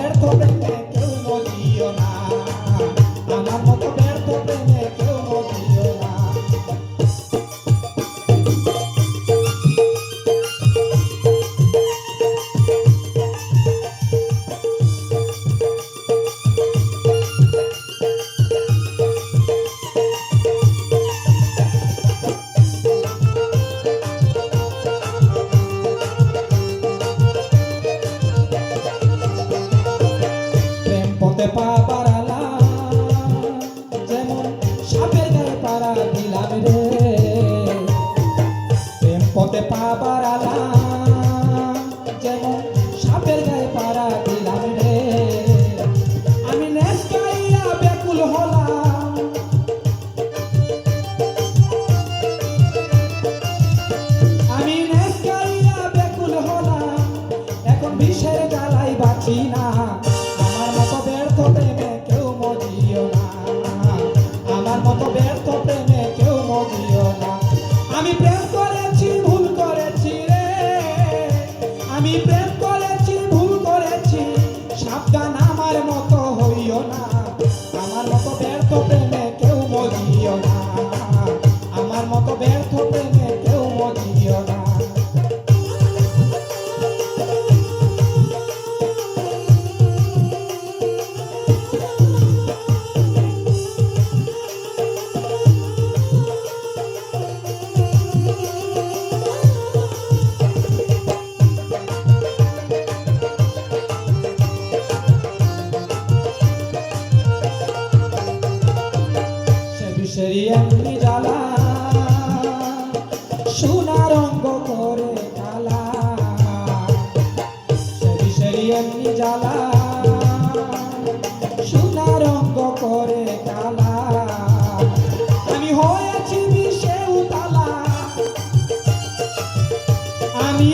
ব্যর্থ প্রেমে কেউ মজিও না, আমার মতো ব্যর্থ প্রেমে কেউ মজিও না। পথে পা বাড়ালাম যেমন সাপের গায়ে পাড়া দিলাম রে, প্রেম পথে পা বাড়ালাম যেমন সাপের গায়ে পাড়া দিলাম রে। আমি নেশ গাইয়া ব্যাকুল হলাম, আমি নেশ গাইয়া ব্যাকুল হলাম, এখন বিষের জ্বালাই বাঁচি না। আমার মতো ব্যর্থ প্রেমে কেউ মজিও না, আমার মতো ব্যর্থ প্রেমে কেউ মজিও না। আমি প্রেম করেছি ভুল করেছি রে, আমি প্রেম করেছি ভুল করেছি, সাবধান আমার মতো হইও না। আমার মতো ব্যর্থ প্রেমে কেউ মজিও না, আমার মতো ব্যর্থ প্রেমে কেউ মজিও না। বিষেরি এমনি জ্বালা সোনা রঙ্গ করে কালা, সে বিষেরি এমনি জ্বালা সোনা রঙ্গ করে কালা। আমি হয়েছি বিষে উতালা, আমি